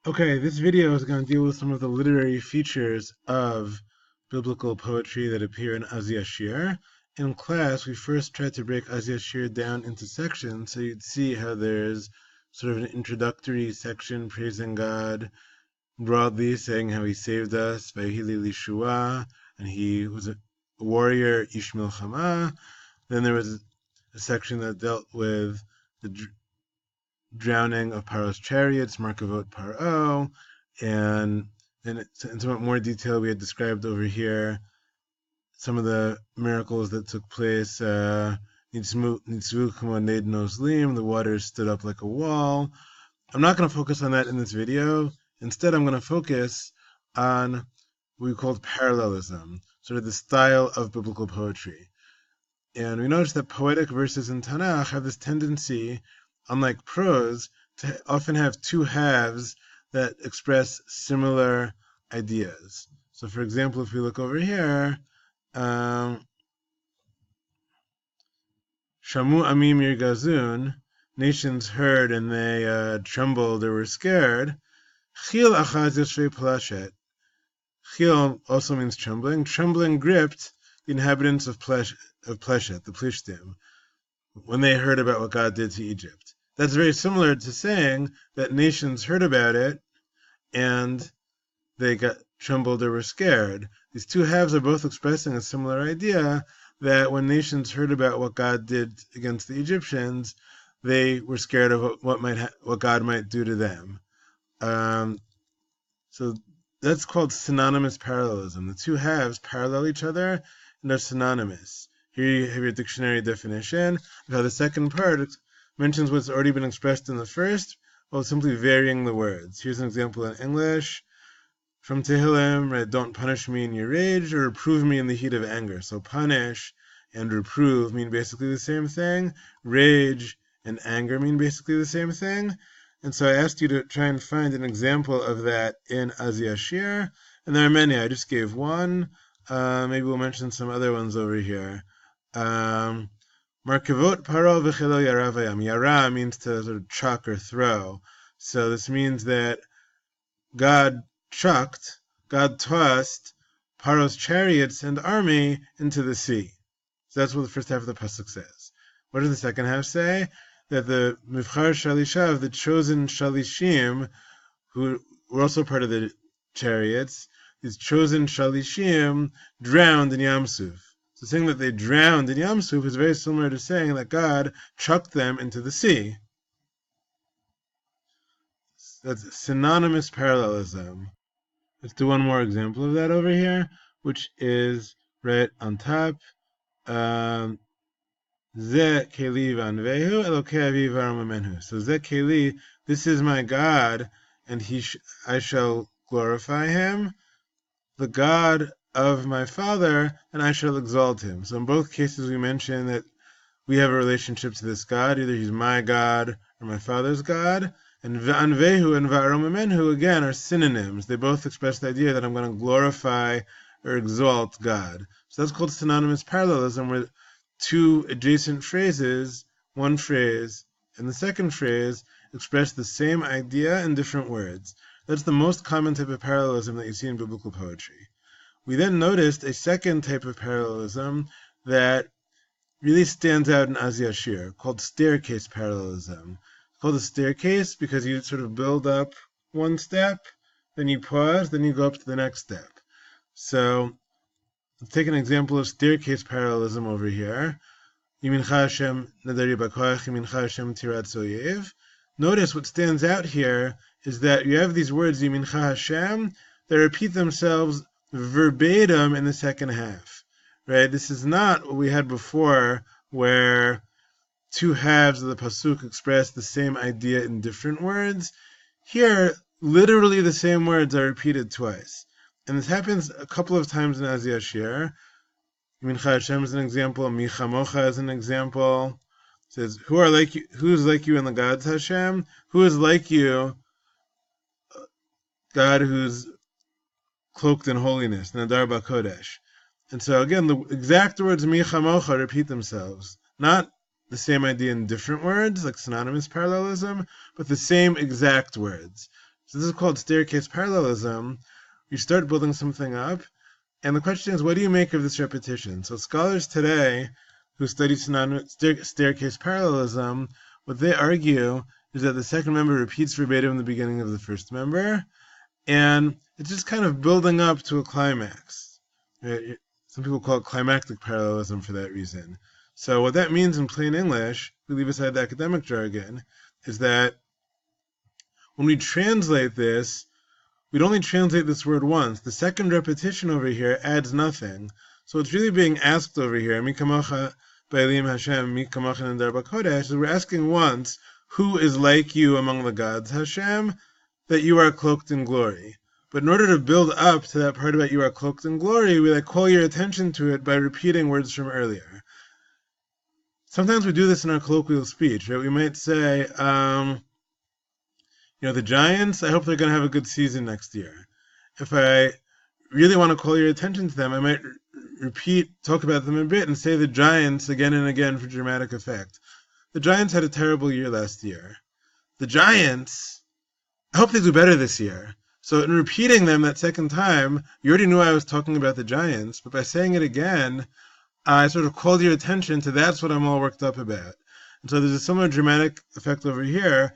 Okay, this video is going to deal with some of the literary features of biblical poetry that appear in Az Yashir. In class, we first tried to break Az Yashir down into sections, so you'd see how there's sort of an introductory section praising God, broadly saying how he saved us, Vayhili Lishua, and he was a warrior, Ish Milchama. Then there was a section that dealt with the drowning of Paro's chariots, Markavot Paro, and then in somewhat more detail we had described over here some of the miracles that took place. The waters stood up like a wall. I'm not going to focus on that in this video. Instead, I'm going to focus on what we called parallelism, sort of the style of biblical poetry. And we notice that poetic verses in Tanakh have this tendency, unlike prose, to often have two halves that express similar ideas. So, for example, if we look over here, Shamu Amim Yirgazun, nations heard and they trembled or were scared. Chil Achaz Yoshvei Plashet. Chil also means trembling. Trembling gripped the inhabitants of Pleshet, the Plishtim, when they heard about what God did to Egypt. That's very similar to saying that nations heard about it and they got trembled or were scared. These two halves are both expressing a similar idea that when nations heard about what God did against the Egyptians, they were scared of what God might do to them. So that's called synonymous parallelism. The two halves parallel each other and are synonymous. Here you have your dictionary definition of how the second part mentions what's already been expressed in the first, while simply varying the words. Here's an example in English from Tehillim, right? Don't punish me in your rage or reprove me in the heat of anger. So punish and reprove mean basically the same thing. Rage and anger mean basically the same thing. And so I asked you to try and find an example of that in Az Yashir. And there are many. I just gave one. Maybe we'll mention some other ones over here. Markavot Paro v'chelo yaravayam. Yara means to sort of chuck or throw. So this means that God tossed Paro's chariots and army into the sea. So that's what the first half of the pasuk says. What does the second half say? That the Mivchar Shalishav, the chosen Shalishim, who were also part of the chariots, these chosen Shalishim drowned in Yamsuf. So saying that they drowned in Yamsuf is very similar to saying that God chucked them into the sea. That's synonymous parallelism. Let's do one more example of that over here, which is right on top. Ze Keli Vanvehu Elokei Avi Varamamenhu. So Ze Keli, this is my God, and I shall glorify him, the God of my Father, and I shall exalt him. So in both cases we mention that we have a relationship to this God, either he's my God or my Father's God. And Vanvehu and Varamamenhu again are synonyms. They both express the idea that I'm going to glorify or exalt God. So that's called synonymous parallelism, where two adjacent phrases, one phrase and the second phrase, express the same idea in different words. That's the most common type of parallelism that you see in biblical poetry. We then noticed a second type of parallelism that really stands out in Az Yashir, called Staricase Parallelism. It's called a staircase because you sort of build up one step, then you pause, then you go up to the next step. So let's take an example of staircase parallelism over here. Notice what stands out here is that you have these words, Yimincha Hashem, that repeat themselves verbatim in the second half. Right? This is not what we had before, where two halves of the pasuk express the same idea in different words. Here, literally the same words are repeated twice. And this happens a couple of times in Az Yashir. Mincha Hashem is an example. Michamocha is an example. It says, who's like you in the gods, Hashem? Who is like you, God who's cloaked in holiness, Nadar B'Kodesh. And so again, the exact words Michamocha repeat themselves. Not the same idea in different words, like synonymous parallelism, but the same exact words. So this is called Staricase Parallelism. You start building something up, and the question is, what do you make of this repetition? So scholars today who study Staricase Parallelism, what they argue is that the second member repeats verbatim the beginning of the first member, and it's just kind of building up to a climax. Right? Some people call it climactic parallelism for that reason. So what that means in plain English, we leave aside the academic jargon, is that when we translate this, we'd only translate this word once. The second repetition over here adds nothing. So what's really being asked over here, Mi kamocha ba'elim Hashem, mi kamocha nendar b'kodesh, is we're asking once, who is like you among the gods, Hashem, that you are cloaked in glory. But in order to build up to that part about you are cloaked in glory, we call your attention to it by repeating words from earlier. Sometimes we do this in our colloquial speech, right? We might say, the Giants, I hope they're going to have a good season next year. If I really want to call your attention to them, I might talk about them a bit and say the Giants again and again for dramatic effect. The Giants had a terrible year last year. The Giants, I hope they do better this year. So in repeating them that second time, you already knew I was talking about the Giants, but by saying it again, I sort of called your attention to that's what I'm all worked up about. And so there's a similar dramatic effect over here.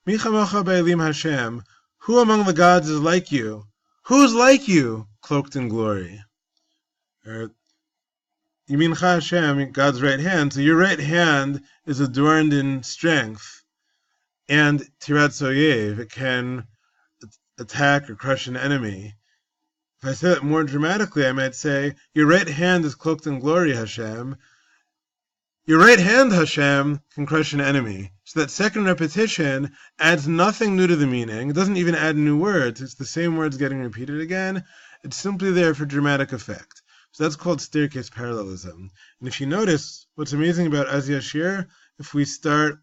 Mi chamocha ba'elim Hashem, who among the gods is like you? Who's like you, cloaked in glory? Or, Yamincha Hashem, God's right hand, so your right hand is adorned in strength. And tirat soyev, it can attack or crush an enemy. If I say it more dramatically, I might say, your right hand is cloaked in glory, Hashem. Your right hand, Hashem, can crush an enemy. So that second repetition adds nothing new to the meaning. It doesn't even add new words. It's the same words getting repeated again. It's simply there for dramatic effect. So that's called Staricase Parallelism. And if you notice, what's amazing about Az Yashir, if we start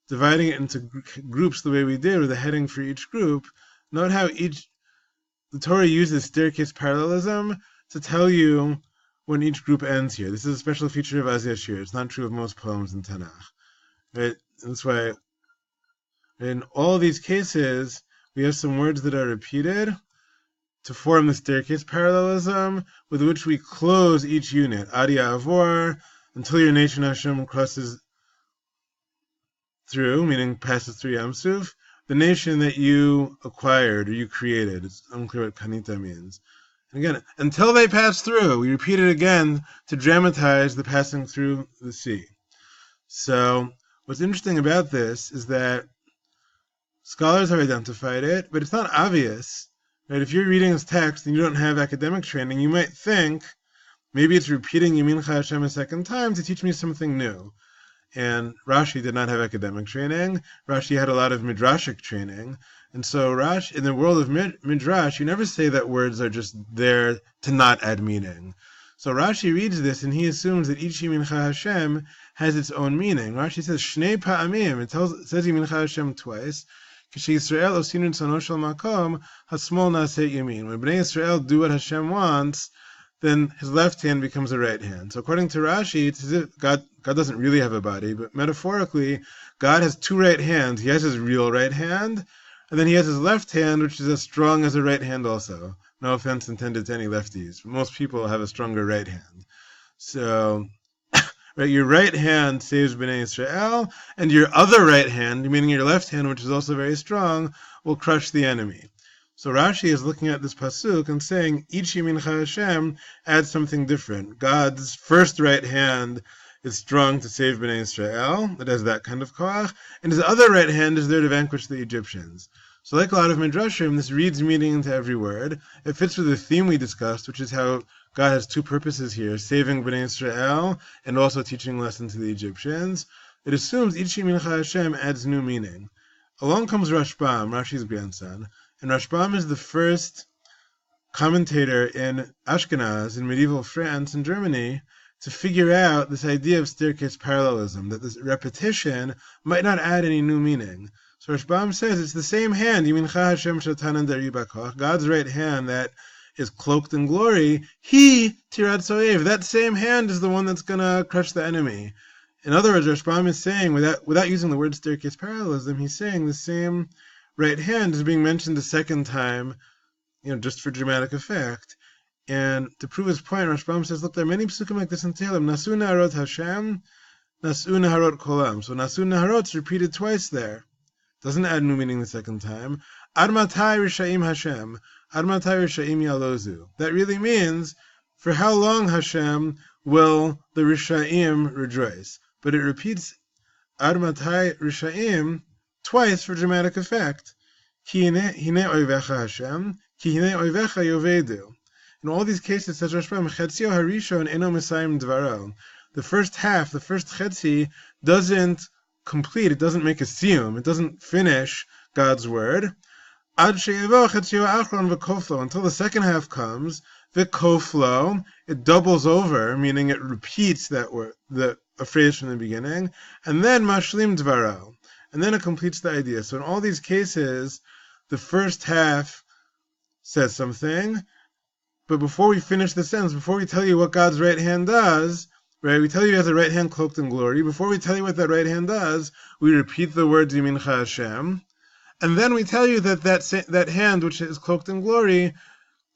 dividing it into groups the way we did, with a heading for each group, note how the Torah uses Staricase Parallelism to tell you when each group ends here. This is a special feature of Az Yashir. It's not true of most poems in Tanakh. Right? That's why in all these cases, we have some words that are repeated to form the Staricase Parallelism, with which we close each unit. Adi Avor, until your nation Hashem crosses through, meaning passes through Yam Suf, the nation that you acquired or you created. It's unclear what Kanita means. And again, until they pass through, we repeat it again to dramatize the passing through the sea. So, what's interesting about this is that scholars have identified it, but it's not obvious. Right? If you're reading this text and you don't have academic training, you might think, maybe it's repeating Yamincha Hashem a second time to teach me something new. And Rashi did not have academic training. Rashi had a lot of midrashic training. And so Rashi, in the world of midrash, you never say that words are just there to not add meaning. So Rashi reads this and he assumes that each Yamincha Hashem has its own meaning. Rashi says, Shnei pa'amim, it says Yamincha Hashem twice. When Bnei Yisrael do what Hashem wants, then his left hand becomes a right hand. So according to Rashi, it's as if God doesn't really have a body, but metaphorically, God has two right hands. He has his real right hand, and then he has his left hand, which is as strong as a right hand also. No offense intended to any lefties, but most people have a stronger right hand. So, right, your right hand saves Bnei Yisrael, and your other right hand, meaning your left hand, which is also very strong, will crush the enemy. So Rashi is looking at this pasuk and saying, each Yamincha Hashem adds something different. God's first right hand is strong to save Bnei Yisrael. It has that kind of koach. And his other right hand is there to vanquish the Egyptians. So like a lot of midrashim, this reads meaning into every word. It fits with the theme we discussed, which is how God has two purposes here, saving Bnei Yisrael and also teaching lesson to the Egyptians. It assumes each Yamincha Hashem adds new meaning. Along comes Rashbam, Rashi's grandson. And Rashbam is the first commentator in Ashkenaz, in medieval France and Germany, to figure out this idea of Staricase Parallelism, that this repetition might not add any new meaning. So Rashbam says it's the same hand, Yamincha Hashem Shatan and Daribakach, God's right hand that is cloaked in glory. He, Tirat Soev, that same hand is the one that's going to crush the enemy. In other words, Rashbam is saying, without using the word Staricase Parallelism, he's saying the same right hand is being mentioned the second time, just for dramatic effect. And to prove his point, Rashbam says, look, there are many psukim like this in Tehillim. Nasu Naharot Hashem, Nasu Naharot Kolam. So Nasu Naharot is repeated twice there. Doesn't add new meaning the second time. Ad matai Rishaim Hashem, Ad matai Rishaim Yalozu. That really means, for how long, Hashem, will the Rishaim rejoice? But it repeats Ad matai Rishaim twice for dramatic effect. Ki hine oivecha Hashem, ki hine oivecha yovedu. In all these cases, says Rashbam, Chetzio Harishon eno mesayim dvaro. The first half, the first chetzi, doesn't complete, it doesn't make a siyum, it doesn't finish God's word. Ad sheyevo chetzio achron v'koflo, until the second half comes, v'koflo, it doubles over, meaning it repeats that word, a phrase from the beginning, and then mashlim dvaro, and then it completes the idea. So in all these cases, the first half says something, but before we finish the sentence, before we tell you what God's right hand does, right, we tell you he has a right hand cloaked in glory. Before we tell you what that right hand does, we repeat the words Yimincha Hashem, and then we tell you that hand which is cloaked in glory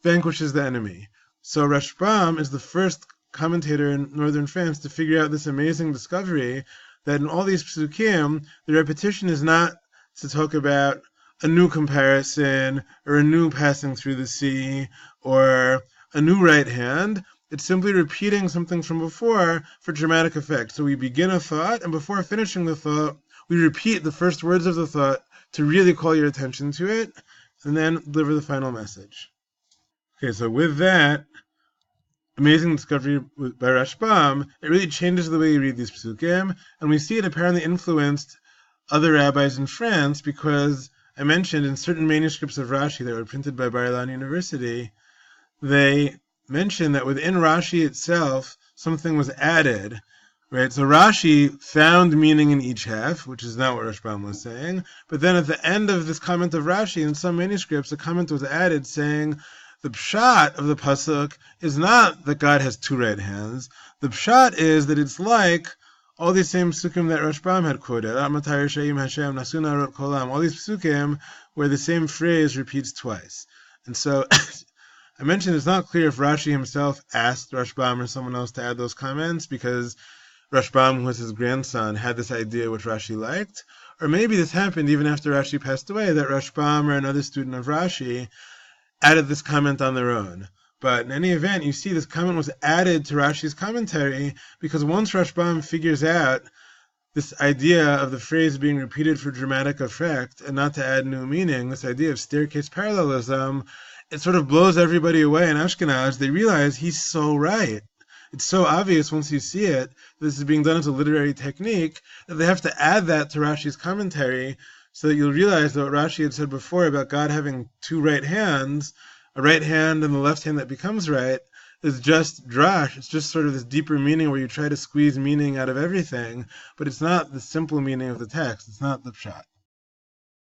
vanquishes the enemy. So Rashbam is the first commentator in northern France to figure out this amazing discovery that in all these psukim, the repetition is not to talk about a new comparison, or a new passing through the sea, or a new right hand. It's simply repeating something from before for dramatic effect. So we begin a thought, and before finishing the thought, we repeat the first words of the thought to really call your attention to it, and then deliver the final message. Okay, so with that amazing discovery by Rashbam, it really changes the way you read these psukim, and we see it apparently influenced other rabbis in France, because I mentioned in certain manuscripts of Rashi that were printed by Bar Ilan University, they mention that within Rashi itself, something was added, right? So Rashi found meaning in each half, which is not what Rashbam was saying, but then at the end of this comment of Rashi, in some manuscripts, a comment was added saying, the pshat of the pasuk is not that God has two right hands. The pshat is that it's like all these same psukim that Rashbam had quoted, all these psukim where the same phrase repeats twice. And so I mentioned it's not clear if Rashi himself asked Rashbam or someone else to add those comments, because Rashbam, who was his grandson, had this idea which Rashi liked, or maybe this happened even after Rashi passed away, that Rashbam or another student of Rashi added this comment on their own. But in any event, you see this comment was added to Rashi's commentary, because once Rashbam figures out this idea of the phrase being repeated for dramatic effect and not to add new meaning, this idea of Staricase Parallelism, it sort of blows everybody away in Ashkenaz. They realize he's so right. It's so obvious once you see it, this is being done as a literary technique, that they have to add that to Rashi's commentary, so that you'll realize that what Rashi had said before about God having two right hands, a right hand and the left hand that becomes right, is just drash. It's just sort of this deeper meaning where you try to squeeze meaning out of everything, but it's not the simple meaning of the text. It's not the pshat.